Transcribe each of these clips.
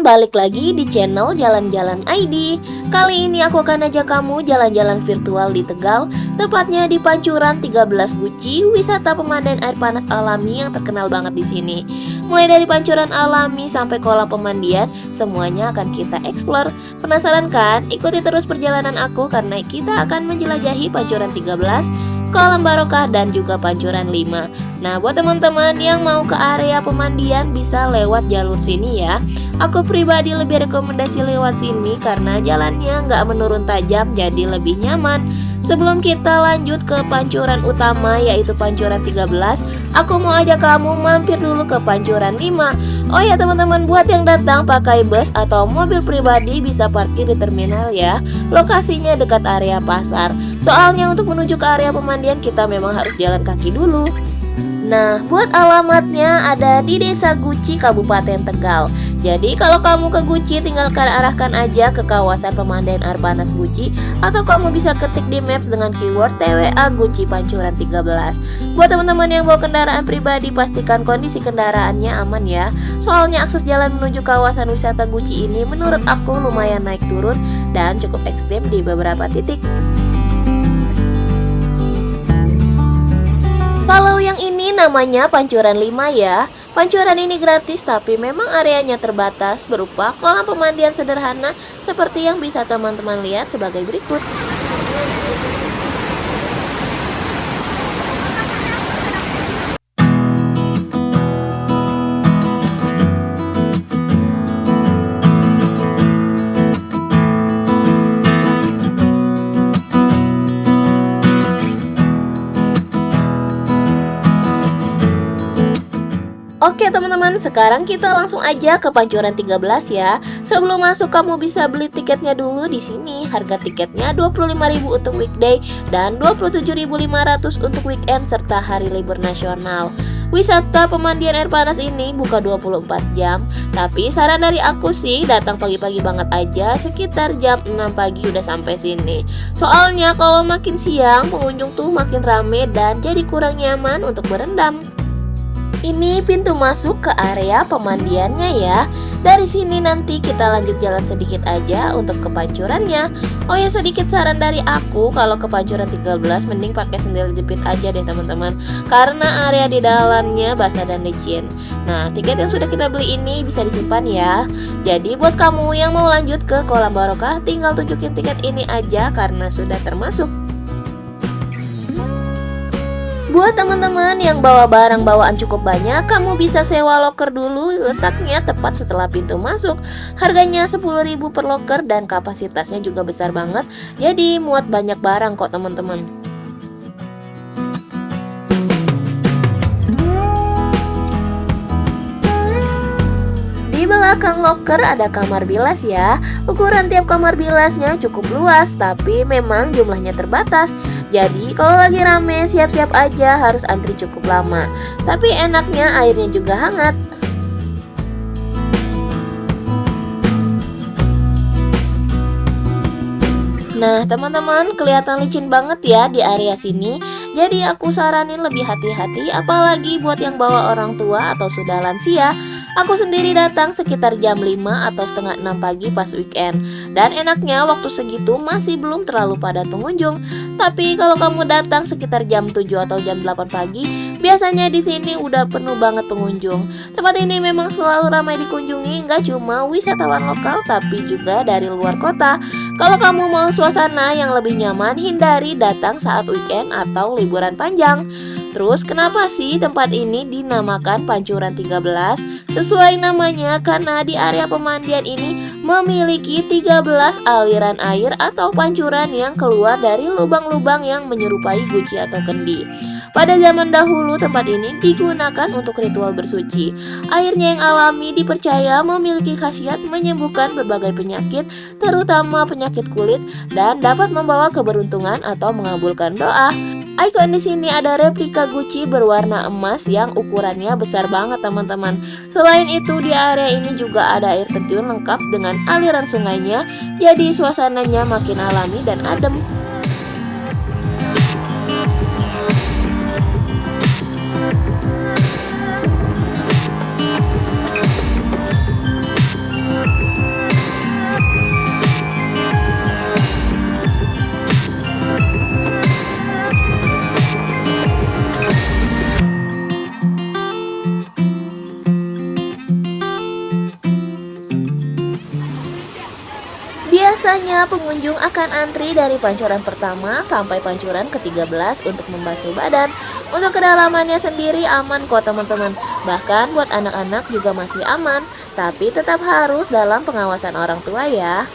teman-teman, balik lagi di channel Jalan-Jalan ID. Kali ini aku akan ajak kamu jalan-jalan virtual di Tegal, tepatnya di Pancuran 13 Guci, wisata pemandian air panas alami yang terkenal banget di sini. Mulai dari pancuran alami sampai kolam pemandian, semuanya akan kita explore. Penasaran kan? Ikuti terus perjalanan aku karena kita akan menjelajahi Pancuran 13, Kolam Barokah dan juga Pancuran 5. Nah, buat teman-teman yang mau ke area pemandian bisa lewat jalur sini ya. Aku pribadi lebih rekomendasi lewat sini karena jalannya nggak menurun tajam, jadi lebih nyaman. Sebelum kita lanjut ke pancuran utama yaitu Pancuran 13, aku mau ajak kamu mampir dulu ke Pancuran 5. Oh ya teman-teman, buat yang datang pakai bus atau mobil pribadi bisa parkir di terminal ya. Lokasinya dekat area pasar. Soalnya untuk menuju ke area pemandian kita memang harus jalan kaki dulu. Nah, buat alamatnya ada di Desa Guci, Kabupaten Tegal. Jadi kalau kamu ke Guci tinggal arahkan aja ke kawasan pemandian air panas Guci, atau kamu bisa ketik di maps dengan keyword TWA Guci Pancuran 13. Buat teman-teman yang bawa kendaraan pribadi pastikan kondisi kendaraannya aman ya. Soalnya akses jalan menuju kawasan wisata Guci ini menurut aku lumayan naik turun dan cukup ekstrim di beberapa titik. Kalau yang ini namanya Pancuran 5 ya. Pancuran ini gratis tapi memang areanya terbatas berupa kolam pemandian sederhana seperti yang bisa teman-teman lihat sebagai berikut. Oke teman-teman, sekarang kita langsung aja ke Pancuran 13 ya. Sebelum masuk kamu bisa beli tiketnya dulu di sini. Harga tiketnya 25.000 untuk weekday dan 27.500 untuk weekend serta hari libur nasional. Wisata pemandian air panas ini buka 24 jam. Tapi saran dari aku sih datang pagi-pagi banget aja, sekitar jam 6 pagi udah sampai sini. Soalnya kalau makin siang pengunjung tuh makin rame dan jadi kurang nyaman untuk berendam. Ini pintu masuk ke area pemandiannya ya. Dari sini nanti kita lanjut jalan sedikit aja untuk ke pancurannya. Oh ya, sedikit saran dari aku, kalau ke Pancuran 13 mending pakai sendal jepit aja deh teman-teman, karena area di dalamnya basah dan licin. Nah, tiket yang sudah kita beli ini bisa disimpan ya. Jadi buat kamu yang mau lanjut ke Kolam Barokah tinggal tunjukin tiket ini aja karena sudah termasuk. Buat teman-teman yang bawa barang bawaan cukup banyak, kamu bisa sewa loker dulu, letaknya tepat setelah pintu masuk. Harganya 10.000 per loker dan kapasitasnya juga besar banget, jadi muat banyak barang kok teman-teman. Di belakang loker ada kamar bilas ya. Ukuran tiap kamar bilasnya cukup luas, tapi memang jumlahnya terbatas. Jadi kalau lagi rame siap-siap aja harus antri cukup lama. Tapi enaknya airnya juga hangat. Nah teman-teman, kelihatan licin banget ya di area sini. Jadi aku saranin lebih hati-hati, apalagi buat yang bawa orang tua atau sudah lansia. Aku sendiri datang sekitar jam 5 atau setengah 6 pagi pas weekend. Dan enaknya waktu segitu masih belum terlalu padat pengunjung. Tapi kalau kamu datang sekitar jam 7 atau jam 8 pagi, biasanya di sini udah penuh banget pengunjung. Tempat ini memang selalu ramai dikunjungi, nggak cuma wisatawan lokal tapi juga dari luar kota. Kalau kamu mau suasana yang lebih nyaman, hindari datang saat weekend atau liburan panjang. Terus kenapa sih tempat ini dinamakan Pancuran 13? Sesuai namanya karena di area pemandian ini memiliki 13 aliran air atau pancuran yang keluar dari lubang-lubang yang menyerupai guci atau kendi. Pada zaman dahulu tempat ini digunakan untuk ritual bersuci. Airnya yang alami dipercaya memiliki khasiat menyembuhkan berbagai penyakit, terutama penyakit kulit, dan dapat membawa keberuntungan atau mengabulkan doa. Ikon di sini ada replika Guci berwarna emas yang ukurannya besar banget teman-teman. Selain itu di area ini juga ada air terjun lengkap dengan aliran sungainya, jadi suasananya makin alami dan adem. Biasanya pengunjung akan antri dari pancuran pertama sampai pancuran ke-13 untuk membasuh badan. Untuk kedalamannya sendiri aman kok teman-teman. Bahkan buat anak-anak juga masih aman, tapi tetap harus dalam pengawasan orang tua ya.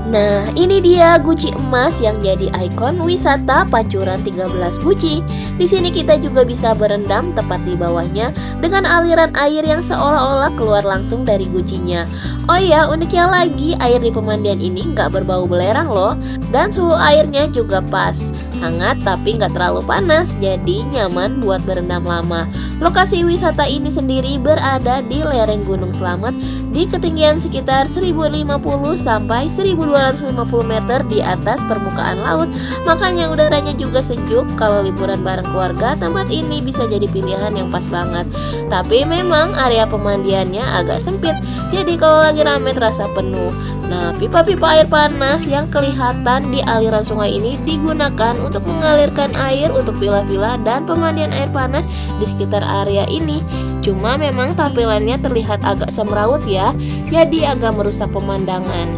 Nah, ini dia Guci emas yang jadi ikon wisata Pancuran 13 Guci. Di sini kita juga bisa berendam tepat di bawahnya dengan aliran air yang seolah-olah keluar langsung dari gucinya. Oh ya, uniknya lagi air di pemandian ini nggak berbau belerang loh, dan suhu airnya juga pas. Hangat tapi nggak terlalu panas, jadi nyaman buat berendam lama. Lokasi wisata ini sendiri berada di lereng Gunung Slamet di ketinggian sekitar 1050 sampai 1250 meter di atas permukaan laut. Makanya udaranya juga sejuk. Kalau liburan bareng keluarga, tempat ini bisa jadi pilihan yang pas banget. Tapi memang area pemandiannya agak sempit, jadi kalau lagi rame terasa penuh. Nah, pipa-pipa air panas yang kelihatan di aliran sungai ini digunakan untuk mengalirkan air untuk villa-villa dan pemandian air panas di sekitar area ini. Cuma memang tampilannya terlihat agak semrawut ya, jadi agak merusak pemandangan.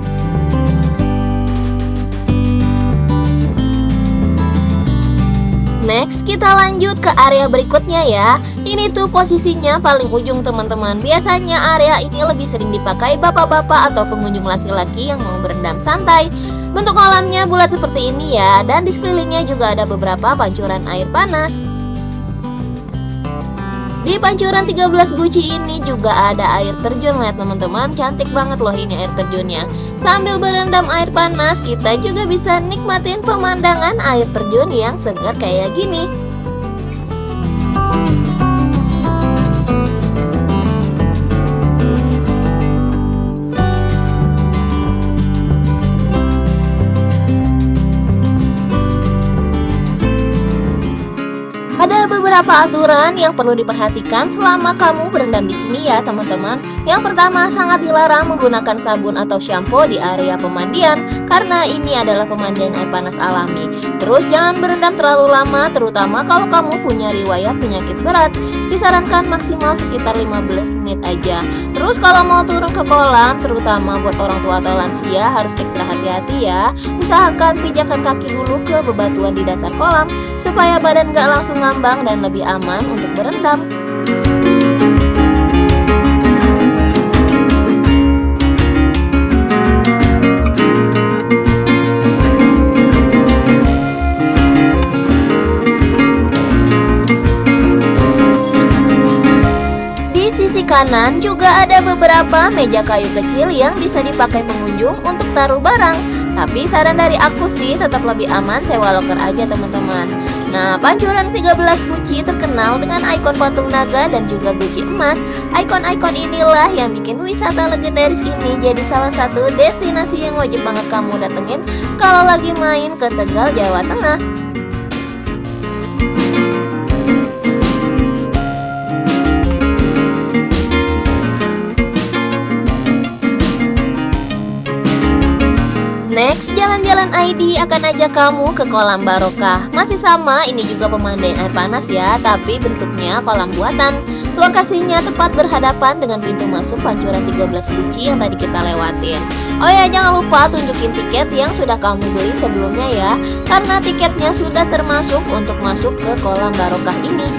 Next, kita lanjut ke area berikutnya ya. Ini tuh posisinya paling ujung teman-teman. Biasanya area ini lebih sering dipakai bapak-bapak atau pengunjung laki-laki yang mau berendam santai. Bentuk kolamnya bulat seperti ini ya, dan di sekelilingnya juga ada beberapa pancuran air panas. Di pancuran 13 Guci ini juga ada air terjun, lihat teman-teman, cantik banget loh ini air terjunnya. Sambil berendam air panas, kita juga bisa nikmatin pemandangan air terjun yang segar kayak gini. Ada beberapa aturan yang perlu diperhatikan selama kamu berendam di sini ya teman-teman. Yang pertama, sangat dilarang menggunakan sabun atau shampoo di area pemandian karena ini adalah pemandian air panas alami. Terus jangan berendam terlalu lama, terutama kalau kamu punya riwayat penyakit berat. Disarankan maksimal sekitar 15 menit aja. Terus kalau mau turun ke kolam, terutama buat orang tua atau lansia, harus ekstra hati-hati ya. Usahakan pijakan kaki dulu ke bebatuan di dasar kolam supaya badan gak langsung ngambang dan lebih aman untuk berendam. Di sisi kanan juga ada beberapa meja kayu kecil yang bisa dipakai pengunjung untuk taruh barang. Tapi saran dari aku sih tetap lebih aman sewa loker aja teman-teman. Nah, Pancuran 13 Guci terkenal dengan ikon patung naga dan juga Guci emas. Ikon-ikon inilah yang bikin wisata legendaris ini jadi salah satu destinasi yang wajib banget kamu datengin kalau lagi main ke Tegal, Jawa Tengah. Next, Jalan-Jalan ID akan ajak kamu ke kolam barokah. Masih sama, ini juga pemandian air panas ya, tapi bentuknya kolam buatan. Lokasinya tepat berhadapan dengan pintu masuk pancuran 13 Guci yang tadi kita lewatin. Oh ya, jangan lupa tunjukin tiket yang sudah kamu beli sebelumnya ya, karena tiketnya sudah termasuk untuk masuk ke kolam barokah ini.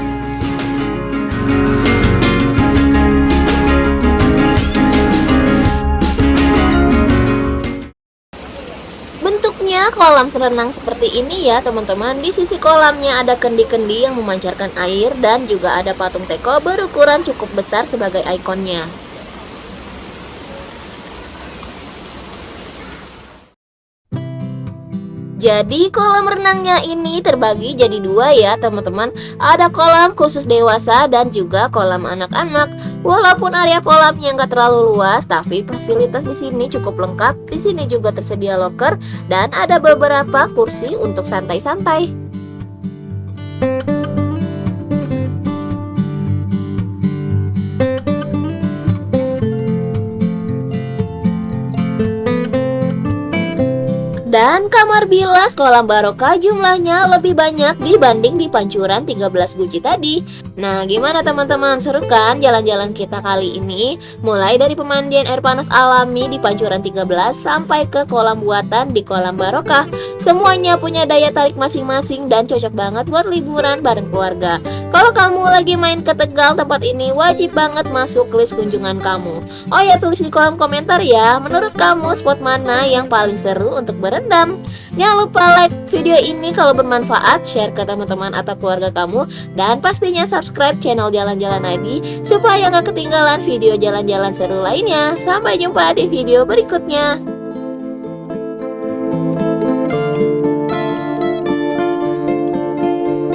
Bentuknya kolam renang seperti ini ya teman-teman. Di sisi kolamnya ada kendi-kendi yang memancarkan air dan juga ada patung teko berukuran cukup besar sebagai ikonnya. Jadi kolam renangnya ini terbagi jadi dua ya teman-teman. Ada kolam khusus dewasa dan juga kolam anak-anak. Walaupun area kolamnya nggak terlalu luas, tapi fasilitas di sini cukup lengkap. Di sini juga tersedia loker dan ada beberapa kursi untuk santai-santai. Dan kamar bilas kolam barokah jumlahnya lebih banyak dibanding di pancuran 13 Guci tadi. Nah, gimana teman-teman? Seru kan jalan-jalan kita kali ini? Mulai dari pemandian air panas alami di pancuran 13 sampai ke kolam buatan di kolam barokah. Semuanya punya daya tarik masing-masing dan cocok banget buat liburan bareng keluarga. Kalau kamu lagi main ke Tegal, tempat ini wajib banget masuk list kunjungan kamu. Oh ya, tulis di kolom komentar ya, menurut kamu spot mana yang paling seru untuk berendam? Jangan lupa like video ini kalau bermanfaat, share ke teman-teman atau keluarga kamu, dan pastinya subscribe channel Jalan-Jalan ID supaya nggak ketinggalan video jalan-jalan seru lainnya. Sampai jumpa di video berikutnya.